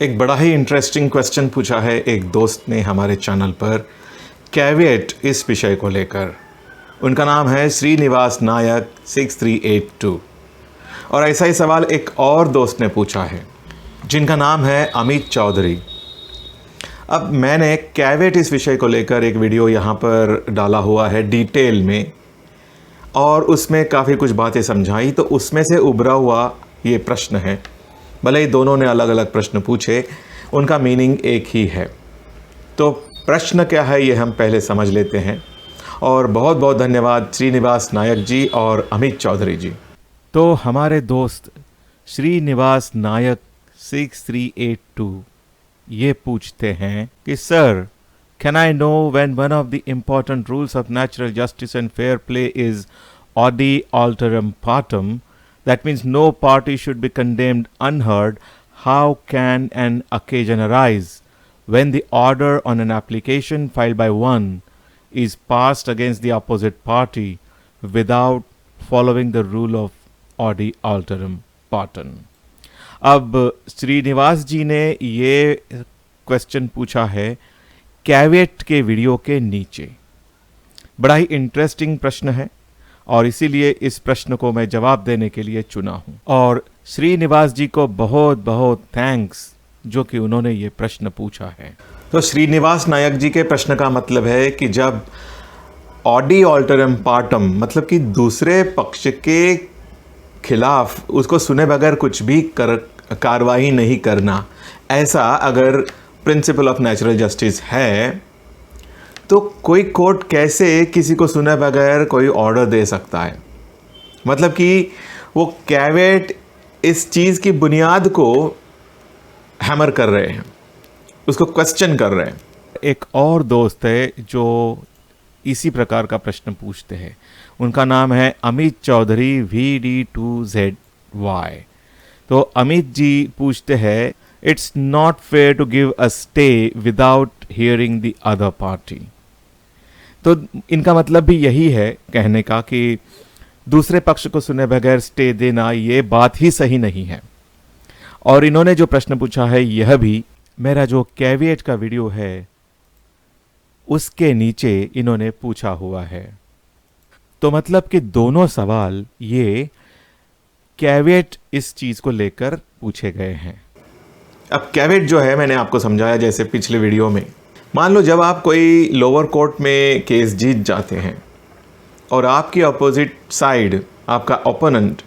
एक बड़ा ही interesting question पूछा है एक दोस्त ने हमारे चैनल पर कैविएट इस विषय को लेकर। उनका नाम है श्रीनिवास नायक 6382 और ऐसा ही सवाल एक और दोस्त ने पूछा है जिनका नाम है अमित चौधरी। अब मैंने कैविएट इस विषय को लेकर एक वीडियो यहाँ पर डाला हुआ है डिटेल में और उसमें काफ़ी कुछ बातें समझाई, तो उसमें से उभरा हुआ ये प्रश्न है। भले ही दोनों ने अलग अलग प्रश्न पूछे, उनका मीनिंग एक ही है। तो प्रश्न क्या है ये हम पहले समझ लेते हैं। और बहुत बहुत धन्यवाद श्रीनिवास नायक जी और अमित चौधरी जी। तो हमारे दोस्त श्रीनिवास नायक 6382 ये पूछते हैं कि sir, can I know when one of the important rules of natural justice and fair play is odi alteram partem, that means no party should be condemned unheard, how can an occasion arise when the order on an application filed by one is passed against the opposite party without following the rule of odi alteram partem? अब श्रीनिवास जी ने ये question पूछा है caveat के video के नीचे। बड़ा ही interesting प्रश्न है और इसीलिए इस प्रश्न को मैं जवाब देने के लिए चुना हूं। और श्रीनिवास जी को बहुत बहुत थैंक्स जो कि उन्होंने ये प्रश्न पूछा है। तो श्रीनिवास नायक जी के प्रश्न का मतलब है कि जब ऑडी ऑल्टरम पार्टम मतलब कि दूसरे पक्ष के खिलाफ उसको सुने बगैर कुछ भी कार्रवाई नहीं करना, ऐसा अगर प्रिंसिपल ऑफ नेचुरल जस्टिस है तो कोई कोर्ट कैसे किसी को सुने बगैर कोई ऑर्डर दे सकता है? मतलब कि वो कैविएट इस चीज़ की बुनियाद को हैमर कर रहे हैं, उसको क्वेश्चन कर रहे हैं। एक और दोस्त है जो इसी प्रकार का प्रश्न पूछते हैं, उनका नाम है अमित चौधरी VD2ZY। तो अमित जी पूछते हैं, It's not fair to give a stay without hearing the other party। तो इनका मतलब भी यही है कहने का कि दूसरे पक्ष को सुने बगैर स्टे देना ये बात ही सही नहीं है। और इन्होंने जो प्रश्न पूछा है यह भी मेरा जो कैविएट का वीडियो है उसके नीचे इन्होंने पूछा हुआ है। तो मतलब कि दोनों सवाल ये कैविएट इस चीज को लेकर पूछे गए हैं। अब कैविएट जो है मैंने आपको समझाया जैसे पिछले वीडियो में। मान लो जब आप कोई लोअर कोर्ट में केस जीत जाते हैं और आपकी अपोजिट साइड, आपका ओपोनेंट,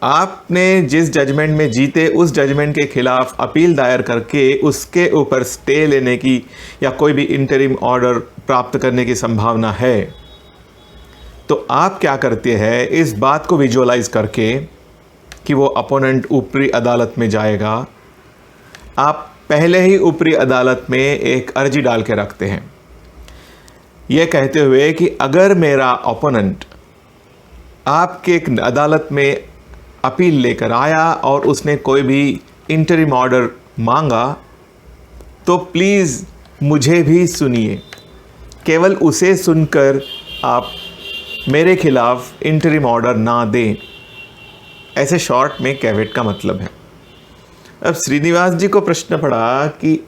आपने जिस जजमेंट में जीते उस जजमेंट के खिलाफ अपील दायर करके उसके ऊपर स्टे लेने की या कोई भी इंटरिम ऑर्डर प्राप्त करने की संभावना है, तो आप क्या करते हैं, इस बात को विजुअलाइज करके कि वो अपोनेंट ऊपरी अदालत में जाएगा, आप पहले ही ऊपरी अदालत में एक अर्जी डाल के रखते हैं, यह कहते हुए कि अगर मेरा ओपोनेंट आपके एक अदालत में अपील लेकर आया और उसने कोई भी इंटरिम ऑर्डर मांगा तो प्लीज़ मुझे भी सुनिए, केवल उसे सुनकर आप मेरे खिलाफ इंटरिम ऑर्डर ना दें। ऐसे शॉर्ट में कैविएट का मतलब है। अब श्रीनिवास जी को प्रश्न पड़ा कि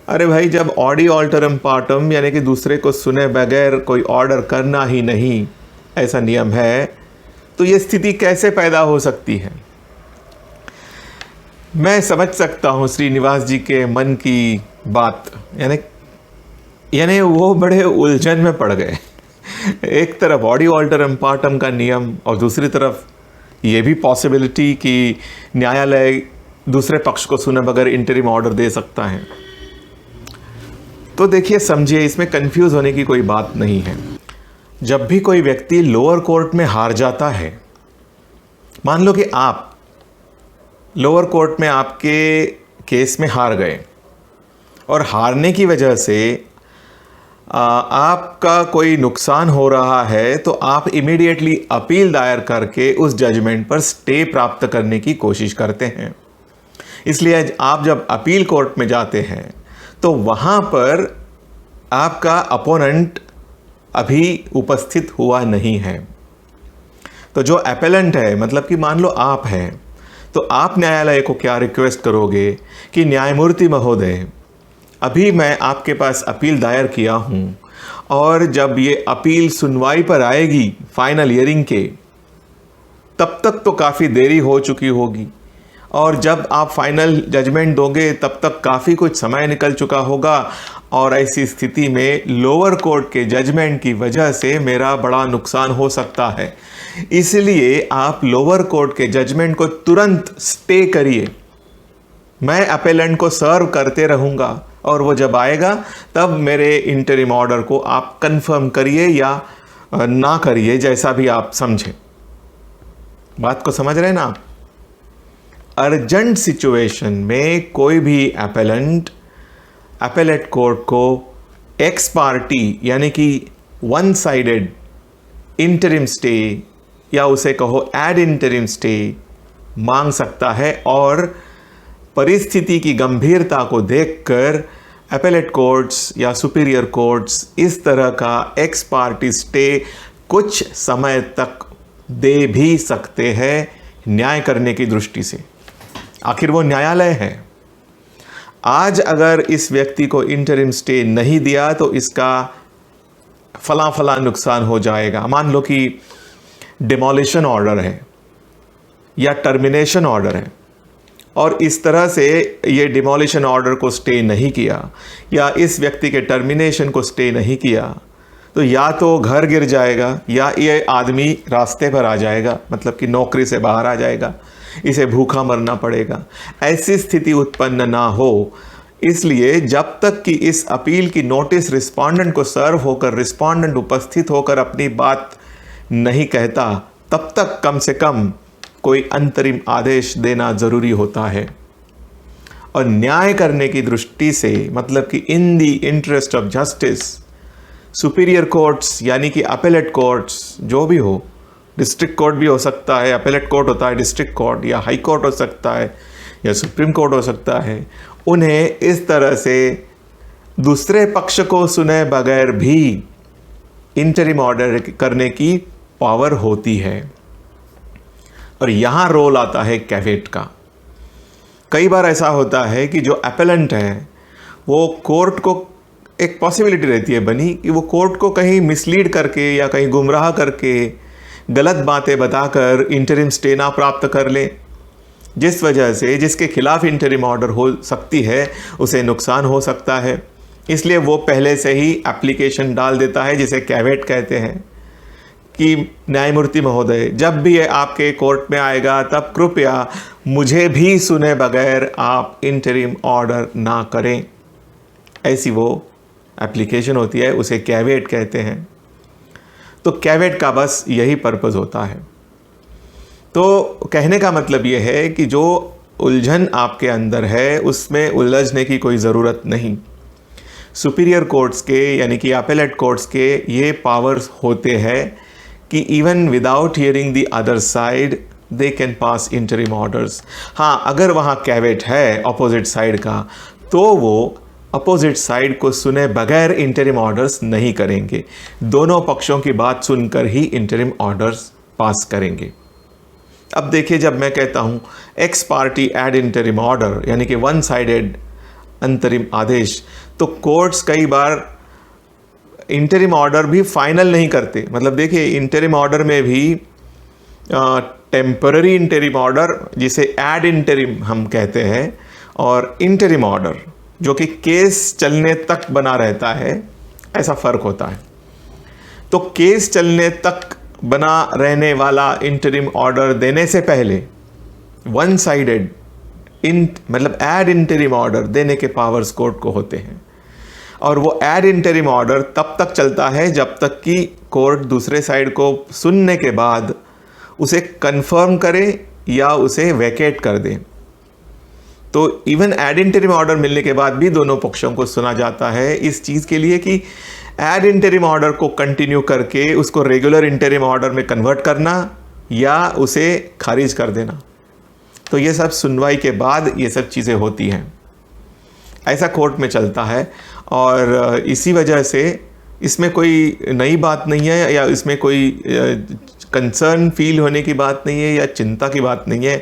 अरे भाई, जब ऑडी ऑल्टरम पार्टम यानी कि दूसरे को सुने बगैर कोई ऑर्डर करना ही नहीं ऐसा नियम है, तो ये स्थिति कैसे पैदा हो सकती है? मैं समझ सकता हूँ श्रीनिवास जी के मन की बात, यानी वो बड़े उलझन में पड़ गए। एक तरफ ऑडी ऑल्टरम पार्टम का नियम और दूसरी तरफ ये भी पॉसिबिलिटी कि न्यायालय दूसरे पक्ष को सुने बगैर इंटरिम ऑर्डर दे सकता है। तो देखिए, समझिए, इसमें कंफ्यूज होने की कोई बात नहीं है। जब भी कोई व्यक्ति लोअर कोर्ट में हार जाता है, मान लो कि आप लोअर कोर्ट में आपके केस में हार गए और हारने की वजह से आपका कोई नुकसान हो रहा है, तो आप इमीडिएटली अपील दायर करके उस जजमेंट पर स्टे प्राप्त करने की कोशिश करते हैं। इसलिए आप जब अपील कोर्ट में जाते हैं तो वहाँ पर आपका अपोनेंट अभी उपस्थित हुआ नहीं है। तो जो अपेलेंट है, मतलब कि मान लो आप हैं, तो तो आप न्यायालय को क्या रिक्वेस्ट करोगे कि न्यायमूर्ति महोदय, अभी मैं आपके पास अपील दायर किया हूँ और जब ये अपील सुनवाई पर आएगी फाइनल हियरिंग के, तब तक तो काफ़ी देरी हो चुकी होगी और जब आप फाइनल जजमेंट दोगे तब तक काफ़ी कुछ समय निकल चुका होगा और ऐसी स्थिति में लोअर कोर्ट के जजमेंट की वजह से मेरा बड़ा नुकसान हो सकता है। इसलिए आप लोअर कोर्ट के जजमेंट को तुरंत स्टे करिए। मैं अपेलेंट को सर्व करते रहूँगा और वो जब आएगा तब मेरे इंटरिम ऑर्डर को आप कंफर्म करिए या ना करिए, जैसा भी आप समझें। बात को समझ रहे हैं ना आप? अर्जेंट सिचुएशन में कोई भी अपेलेंट अपेलेट कोर्ट को एक्स पार्टी यानी कि वन साइडेड इंटरिम स्टे या उसे कहो एड इंटरिम स्टे मांग सकता है और परिस्थिति की गंभीरता को देखकर अपेलेट कोर्ट्स या सुपीरियर कोर्ट्स इस तरह का एक्स पार्टी स्टे कुछ समय तक दे भी सकते हैं न्याय करने की दृष्टि से। आखिर वो न्यायालय है। आज अगर इस व्यक्ति को इंटरिम स्टे नहीं दिया तो इसका फला फला नुकसान हो जाएगा। मान लो कि डिमोलिशन ऑर्डर है या टर्मिनेशन ऑर्डर है और इस तरह से ये डिमोलिशन ऑर्डर को स्टे नहीं किया या इस व्यक्ति के टर्मिनेशन को स्टे नहीं किया, तो या तो घर गिर जाएगा या ये आदमी रास्ते पर आ जाएगा, मतलब कि नौकरी से बाहर आ जाएगा, इसे भूखा मरना पड़ेगा। ऐसी स्थिति उत्पन्न ना हो, इसलिए जब तक कि इस अपील की नोटिस रिस्पोंडेंट को सर्व होकर रिस्पोंडेंट उपस्थित होकर अपनी बात नहीं कहता, तब तक कम से कम कोई अंतरिम आदेश देना ज़रूरी होता है। और न्याय करने की दृष्टि से, मतलब कि in the interest of justice, superior courts यानी कि अपेलेट कोर्ट्स जो भी हो, डिस्ट्रिक्ट कोर्ट भी हो सकता है, अपेलेट कोर्ट होता है डिस्ट्रिक्ट कोर्ट, या हाई कोर्ट हो सकता है या सुप्रीम कोर्ट हो सकता है, उन्हें इस तरह से दूसरे पक्ष को सुने बगैर भी इंटरिम ऑर्डर करने की पावर होती है। और यहाँ रोल आता है कैवेट का। कई बार ऐसा होता है कि जो अपेलेंट है वो कोर्ट को, एक पॉसिबिलिटी रहती है बनी कि वो कोर्ट को कहीं मिसलीड करके या कहीं गुमराह करके गलत बातें बताकर इंटरिम स्टे ना प्राप्त कर ले, जिस वजह से जिसके खिलाफ इंटरिम ऑर्डर हो सकती है उसे नुकसान हो सकता है। इसलिए वो पहले से ही एप्लीकेशन डाल देता है, जिसे कैवेट कहते हैं, कि न्यायमूर्ति महोदय जब भी ये आपके कोर्ट में आएगा तब कृपया मुझे भी सुने बगैर आप इंटरिम ऑर्डर ना करें। ऐसी वो एप्लीकेशन होती है, उसे कैवेट कहते हैं। तो कैवेट का बस यही पर्पज़ होता है। तो कहने का मतलब ये है कि जो उलझन आपके अंदर है उसमें उलझने की कोई ज़रूरत नहीं। सुपीरियर कोर्ट्स के यानी कि अपेलेट कोर्ट्स के ये पावर्स होते हैं कि even without hearing the other side they can pass interim orders. हाँ, अगर वहाँ कैवेट है अपोजिट साइड का तो वो अपोजिट साइड को सुने बगैर इंटरिम ऑर्डर्स नहीं करेंगे, दोनों पक्षों की बात सुनकर ही इंटरिम ऑर्डर्स पास करेंगे। अब देखिए, जब मैं कहता हूँ ex parte ad interim order यानी कि वन साइडेड अंतरिम आदेश, तो कोर्ट्स कई बार इंटरिम ऑर्डर भी फाइनल नहीं करते। मतलब देखिए, इंटरिम ऑर्डर में भी टेम्पररी इंटरिम ऑर्डर जिसे एड इंटरिम हम कहते हैं, और इंटरिम ऑर्डर जो कि केस चलने तक बना रहता है, ऐसा फ़र्क होता है। तो केस चलने तक बना रहने वाला इंटरिम ऑर्डर देने से पहले वन साइडेड मतलब एड इंटरिम ऑर्डर देने के पावर्स कोर्ट को होते हैं, और वो एड इंटरिम ऑर्डर तब तक चलता है जब तक कि कोर्ट दूसरे साइड को सुनने के बाद उसे कंफर्म करे या उसे वैकेट कर दे। तो इवन एड इंटरिम ऑर्डर मिलने के बाद भी दोनों पक्षों को सुना जाता है इस चीज़ के लिए कि एड इंटरिम ऑर्डर को कंटिन्यू करके उसको रेगुलर इंटरिम ऑर्डर में कन्वर्ट करना या उसे खारिज कर देना। तो ये सब सुनवाई के बाद ये सब चीज़ें होती हैं, ऐसा कोर्ट में चलता है। और इसी वजह से इसमें कोई नई बात नहीं है या इसमें कोई कंसर्न फील होने की बात नहीं है या चिंता की बात नहीं है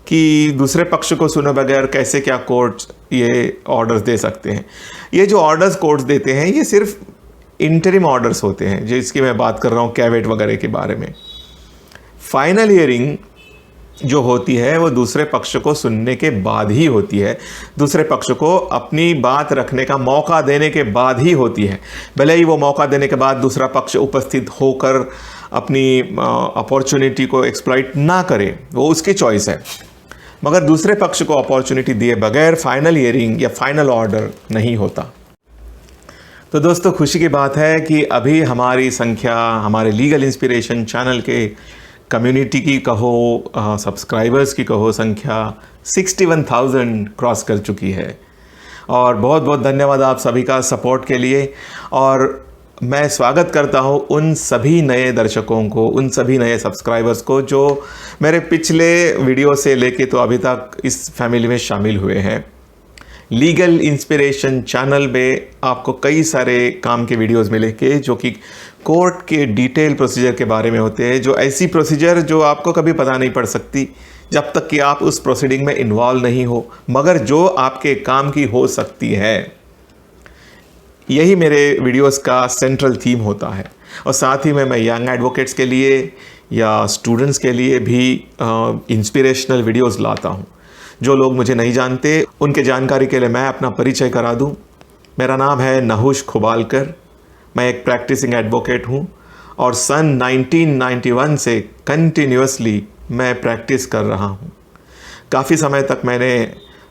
कि दूसरे पक्ष को सुने बगैर कैसे क्या कोर्ट्स ये ऑर्डर्स दे सकते हैं। ये जो ऑर्डर्स कोर्ट्स देते हैं ये सिर्फ इंटरिम ऑर्डर्स होते हैं, जिसकी मैं बात कर रहा हूँ कैवेट वगैरह के बारे में। फाइनल हियरिंग जो होती है वो दूसरे पक्ष को सुनने के बाद ही होती है, दूसरे पक्ष को अपनी बात रखने का मौका देने के बाद ही होती है। भले ही वो मौका देने के बाद दूसरा पक्ष उपस्थित होकर अपनी अपॉर्चुनिटी को एक्सप्लॉइट ना करे, वो उसकी चॉइस है, मगर दूसरे पक्ष को अपॉर्चुनिटी दिए बगैर फाइनल हियरिंग या फाइनल ऑर्डर नहीं होता। तो दोस्तों, खुशी की बात है कि अभी हमारी संख्या, हमारे लीगल इंस्पिरेशन चैनल के कम्युनिटी की कहो, सब्सक्राइबर्स की कहो, संख्या 61,000 क्रॉस कर चुकी है। और बहुत बहुत धन्यवाद आप सभी का सपोर्ट के लिए। और मैं स्वागत करता हूं उन सभी नए दर्शकों को, उन सभी नए सब्सक्राइबर्स को जो मेरे पिछले वीडियो से लेके तो अभी तक इस फैमिली में शामिल हुए हैं। लीगल इंस्पिरेशन चैनल में आपको कई सारे काम के वीडियोस मिलेंगे जो कि कोर्ट के डिटेल प्रोसीजर के बारे में होते हैं, जो ऐसी प्रोसीजर जो आपको कभी पता नहीं पड़ सकती जब तक कि आप उस प्रोसीडिंग में इन्वॉल्व नहीं हो, मगर जो आपके काम की हो सकती है। यही मेरे वीडियोस का सेंट्रल थीम होता है। और साथ ही में मैं यंग एडवोकेट्स के लिए या स्टूडेंट्स के लिए भी इंस्पिरेशनल वीडियोस लाता हूँ। जो लोग मुझे नहीं जानते उनके जानकारी के लिए मैं अपना परिचय करा दूं। मेरा नाम है नहुष खुबालकर, मैं एक प्रैक्टिसिंग एडवोकेट हूं और सन 1991 से कंटिन्यूसली मैं प्रैक्टिस कर रहा हूं। काफ़ी समय तक मैंने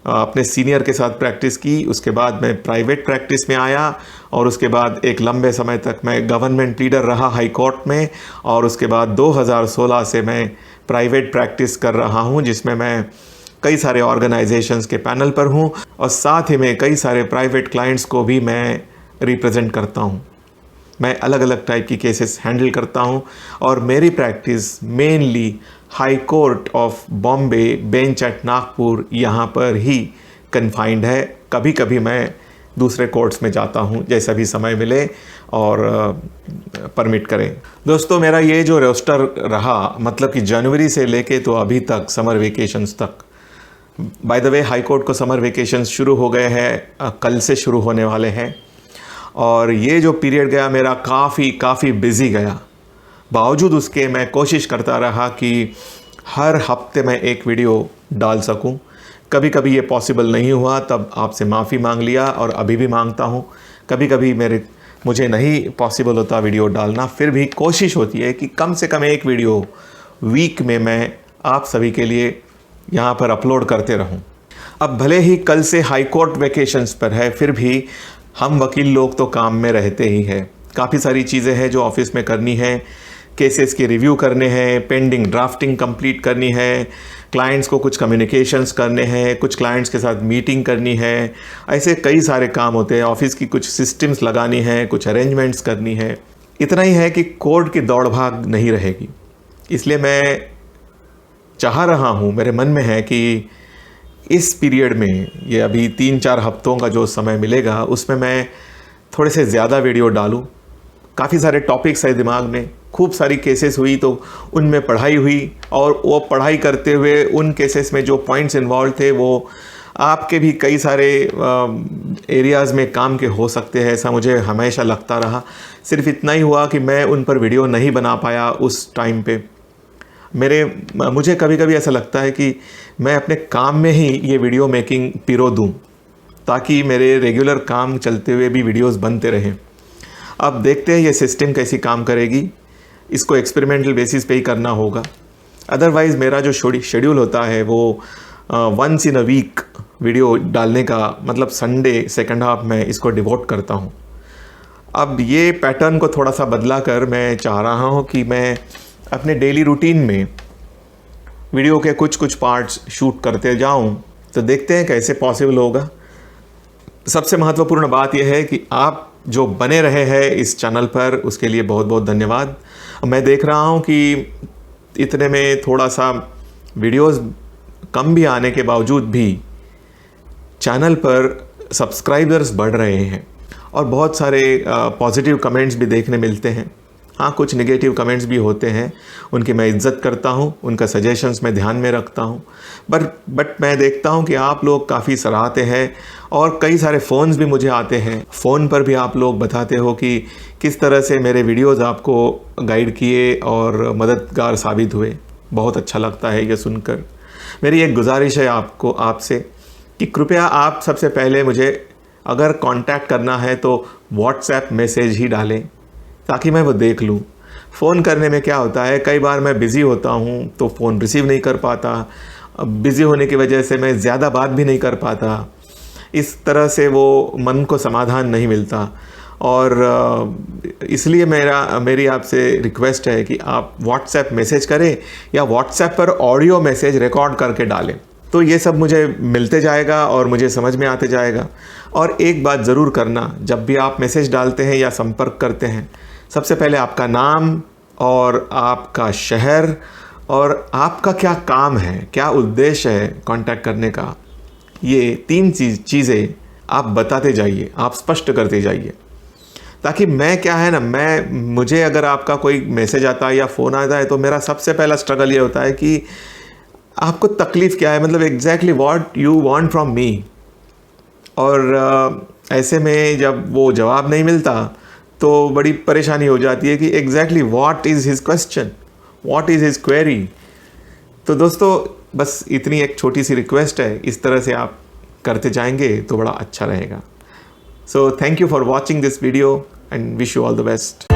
अपने सीनियर के साथ प्रैक्टिस की, उसके बाद मैं प्राइवेट प्रैक्टिस में आया और उसके बाद एक लंबे समय तक मैं गवर्नमेंट लीडर रहा हाई कोर्ट में। और उसके बाद 2016 से मैं प्राइवेट प्रैक्टिस कर रहा हूं, जिसमें मैं कई सारे ऑर्गेनाइजेशंस के पैनल पर हूं और साथ ही में कई सारे प्राइवेट क्लाइंट्स को भी मैं रिप्रेजेंट करता हूं। मैं अलग अलग टाइप की केसेस हैंडल करता हूं और मेरी practice mainly high court of Bombay bench at Nagpur यहाँ पर ही कन्फाइंड है। कभी कभी मैं दूसरे कोर्ट्स में जाता हूँ जैसा भी समय मिले और परमिट करें। दोस्तों, मेरा ये जो रोस्टर रहा, मतलब कि जनवरी से लेके तो अभी तक समर वेकेशंस तक। By the way, high court को समर वेकेशंस शुरू हो गए हैं, कल से शुरू होने वाले हैं। और ये जो पीरियड गया मेरा काफ़ी बिजी गया। बावजूद उसके मैं कोशिश करता रहा कि हर हफ्ते मैं एक वीडियो डाल सकूं। कभी कभी ये पॉसिबल नहीं हुआ, तब आपसे माफ़ी मांग लिया और अभी भी मांगता हूं। कभी कभी मुझे नहीं पॉसिबल होता वीडियो डालना, फिर भी कोशिश होती है कि कम से कम एक वीडियो वीक में मैं आप सभी के लिए यहाँ पर अपलोड करते रहूं। अब भले ही कल से हाई कोर्ट वेकेशंस पर है, फिर भी हम वकील लोग तो काम में रहते ही हैं। काफ़ी सारी चीज़ें हैं जो ऑफिस में करनी है, केसेस के रिव्यू करने हैं, पेंडिंग ड्राफ्टिंग कंप्लीट करनी है, क्लाइंट्स को कुछ कम्युनिकेशंस करने हैं, कुछ क्लाइंट्स के साथ मीटिंग करनी है। ऐसे कई सारे काम होते हैं। ऑफिस की कुछ सिस्टम्स लगानी है, कुछ अरेंजमेंट्स करनी है। इतना ही है कि कोर्ट की दौड़ भाग नहीं रहेगी। इसलिए मैं चाह रहा हूँ, मेरे मन में है कि इस पीरियड में, ये अभी 3-4 हफ्तों का जो समय मिलेगा, उसमें मैं थोड़े से ज़्यादा वीडियो डालूँ। काफ़ी सारे टॉपिक्स है दिमाग में, खूब सारी केसेस हुई तो उनमें पढ़ाई हुई और वो पढ़ाई करते हुए उन केसेस में जो पॉइंट्स इन्वॉल्व थे वो आपके भी कई सारे एरियाज़ में काम के हो सकते हैं, ऐसा मुझे हमेशा लगता रहा। सिर्फ इतना ही हुआ कि मैं उन पर वीडियो नहीं बना पाया उस टाइम पे। मुझे कभी कभी ऐसा लगता है कि मैं अपने काम में ही ये वीडियो मेकिंग पिरो दूं, ताकि मेरे रेगुलर काम चलते हुए भी वीडियोस बनते रहें। अब देखते हैं ये सिस्टम कैसी काम करेगी। इसको एक्सपेरिमेंटल बेसिस पे ही करना होगा। अदरवाइज़ मेरा जो शेड्यूल होता है वो once in a week video डालने का, मतलब संडे सेकंड हाफ में इसको डिवोट करता हूँ। अब ये पैटर्न को थोड़ा सा बदला कर मैं चाह रहा हूँ कि मैं अपने डेली रूटीन में वीडियो के कुछ पार्ट्स शूट करते जाऊं, तो देखते हैं कैसे पॉसिबल होगा। सबसे महत्वपूर्ण बात यह है कि आप जो बने रहे हैं इस चैनल पर, उसके लिए बहुत बहुत धन्यवाद। मैं देख रहा हूं कि इतने में थोड़ा सा वीडियोस कम भी आने के बावजूद भी चैनल पर सब्सक्राइबर्स बढ़ रहे हैं और बहुत सारे पॉजिटिव कमेंट्स भी देखने मिलते हैं। हाँ, कुछ नेगेटिव कमेंट्स भी होते हैं, उनकी मैं इज़्ज़त करता हूँ, उनका सजेशंस मैं ध्यान में रखता हूँ। बट मैं देखता हूँ कि आप लोग काफ़ी सराहते हैं और कई सारे फ़ोन्स भी मुझे आते हैं। फ़ोन पर भी आप लोग बताते हो कि किस तरह से मेरे वीडियोज़ आपको गाइड किए और मददगार साबित हुए। बहुत अच्छा लगता है ये सुनकर। मेरी एक गुजारिश है आपसे कि कृपया आप सबसे पहले मुझे अगर कांटेक्ट करना है तो व्हाट्सएप मैसेज ही डालें ताकि मैं वो देख लूँ। फ़ोन करने में क्या होता है, कई बार मैं बिज़ी होता हूँ तो फ़ोन रिसीव नहीं कर पाता। बिज़ी होने की वजह से मैं ज़्यादा बात भी नहीं कर पाता। इस तरह से वो मन को समाधान नहीं मिलता और इसलिए मेरी आपसे रिक्वेस्ट है कि आप व्हाट्सएप मैसेज करें या व्हाट्सएप पर ऑडियो मैसेज रिकॉर्ड करके डालें। तो ये सब मुझे मिलते जाएगा और मुझे समझ में आते जाएगा। और एक बात ज़रूर करना, जब भी आप मैसेज डालते हैं या संपर्क करते हैं, सबसे पहले आपका नाम और आपका शहर और आपका क्या काम है, क्या उद्देश्य है कांटेक्ट करने का, ये 3 चीज़ें आप बताते जाइए, आप स्पष्ट करते जाइए। ताकि मैं क्या है ना, मुझे अगर आपका कोई मैसेज आता है या फ़ोन आता है तो मेरा सबसे पहला स्ट्रगल ये होता है कि आपको तकलीफ़ क्या है, मतलब exactly what you want from me. और ऐसे में जब वो जवाब नहीं मिलता तो बड़ी परेशानी हो जाती है कि exactly what is his question, what is his query. तो दोस्तों, बस इतनी एक छोटी सी रिक्वेस्ट है, इस तरह से आप करते जाएंगे तो बड़ा अच्छा रहेगा। So thank you for watching this video and wish you all the best.